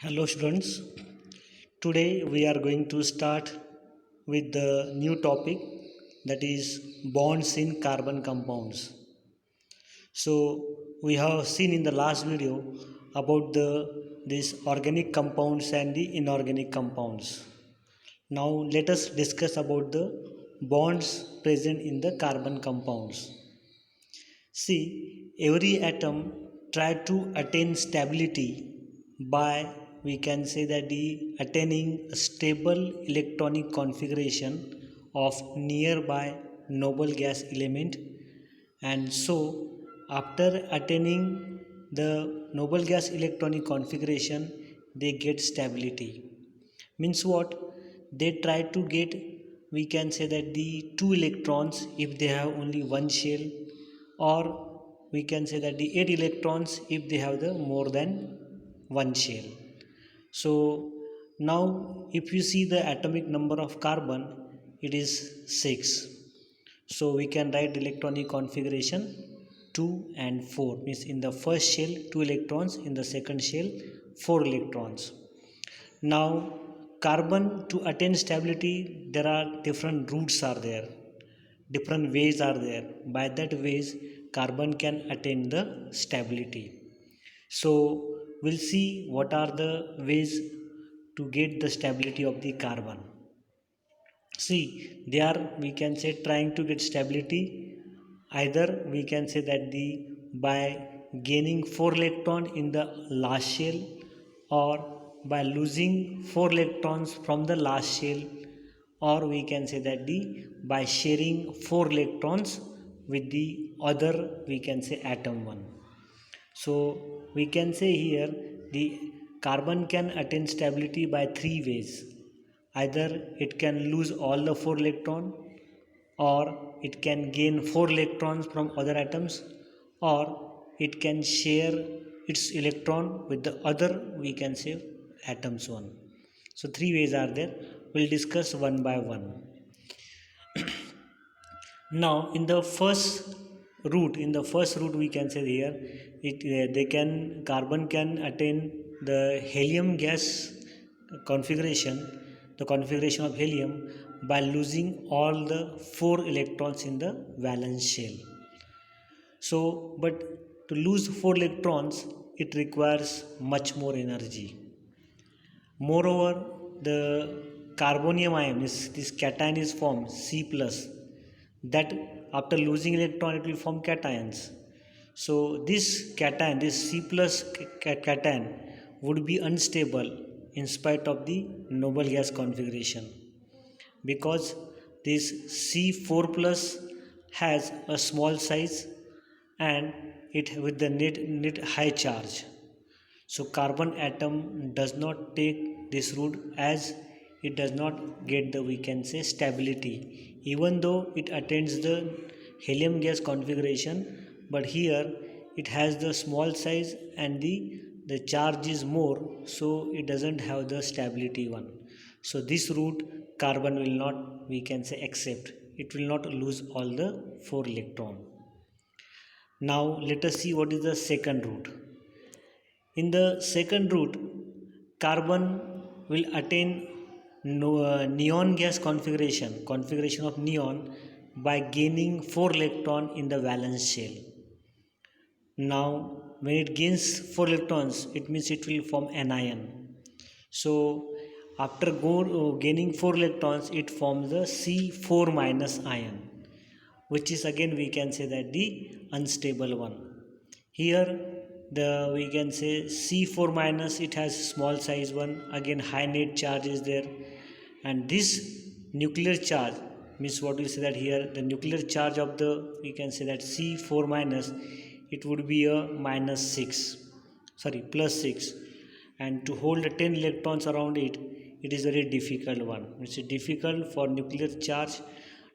Hello students, today we are going to start with the new topic that is bonds in carbon compounds. So we have seen in the last video about these organic compounds and the inorganic compounds. Now let us discuss about the bonds present in the carbon compounds. See, every atom try to attain stability by we can say that the attaining a stable electronic configuration of nearby noble gas element, and so after attaining the noble gas electronic configuration they get stability. Means what? They try to get, we can say that the two electrons if they have only one shell, or we can say that the 8 electrons if they have the more than one shell. So now if you see the atomic number of carbon, it is 6. So we can write electronic configuration 2 and 4, means in the first shell 2 electrons, in the second shell 4 electrons. Now carbon to attain stability, there are different routes are there, different ways are there. By that ways carbon can attain the stability. So we'll see what are the ways to get the stability of the carbon. See, they are, we can say, trying to get stability. Either we can say that the by gaining 4 electron in the last shell, or by losing 4 electrons from the last shell, or we can say that the by sharing 4 electrons with the other, we can say, atom one. So we can say here the carbon can attain stability by three ways. Either it can lose all the 4 electron, or it can gain 4 electrons from other atoms, or it can share its electron with the other, we can say, atoms one. So three ways are there. We'll discuss one by one. Now in the first route we can say here, they can, carbon can attain the helium gas configuration, the configuration of helium, by losing all the 4 electrons in the valence shell. So but to lose 4 electrons, it requires much more energy. Moreover, the carbonium ion, this cation is formed C plus, that after losing electron it will form cations. So this cation, this C plus cation would be unstable in spite of the noble gas configuration, because this C4 plus has a small size and it with the net high charge. So carbon atom does not take this route, as it does not get the, we can say, stability, even though it attains the helium gas configuration. But here it has the small size and the charge is more, so it doesn't have the stability one. So this route carbon will not, we can say, accept. It will not lose all the 4 electron. Now let us see what is the second route. In the second route, carbon will attain neon gas configuration of neon, by gaining 4 electron in the valence shell. Now when it gains 4 electrons, it means it will form anion. So after gaining 4 electrons, it forms the C4 minus ion, which is again, we can say that the unstable one. Here the, we can say, C4 minus, it has small size one, again high net charge is there, and this nuclear charge means what we say that here the nuclear charge of the, we can say that C4 minus, it would be a minus 6, sorry, plus 6, and to hold 10 electrons around it, it is very difficult one. It's difficult for nuclear charge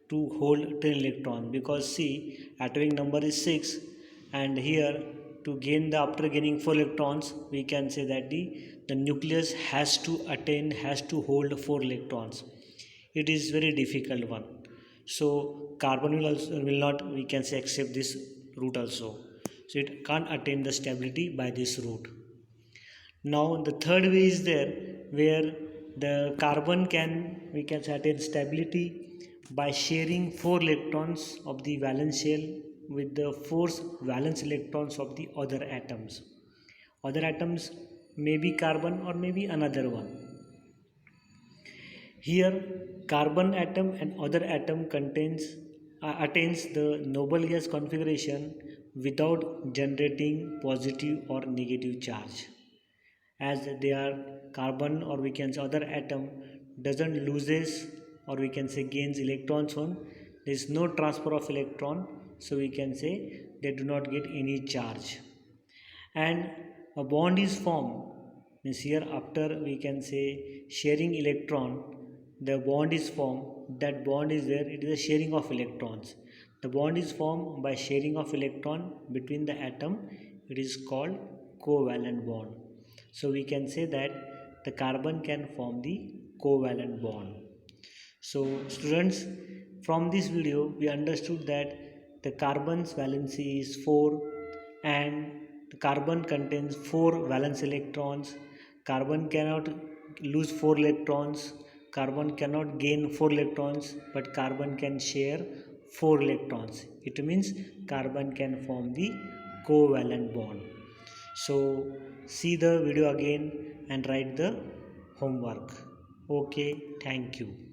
to hold 10 electrons, because see, atomic number is 6, and here to gain the, after gaining 4 electrons, we can say that the nucleus has to hold 4 electrons. It is very difficult one. So carbon will not, we can say, accept this route also. So it can't attain the stability by this route. Now the third way is there, where the carbon we can attain stability by sharing 4 electrons of the valence shell with the 4 valence electrons of the other atoms. Other atoms may be carbon or maybe another one. Here carbon atom and other atom attains the noble gas configuration without generating positive or negative charge, as they are carbon, or we can say other atom doesn't loses or we can say gains electrons on, there is no transfer of electron, so we can say they do not get any charge. And a bond is formed, means here after we can say sharing electron, the bond is formed. That bond is there, it is a sharing of electrons. The bond is formed by sharing of electron between the atom, it is called covalent bond. So we can say that the carbon can form the covalent bond. So students, from this video we understood that the carbon's valency is 4 and the carbon contains 4 valence electrons. Carbon cannot lose 4 electrons, carbon cannot gain 4 electrons, but carbon can share 4 electrons. It means carbon can form the covalent bond. So see the video again and write the homework. Okay, thank you.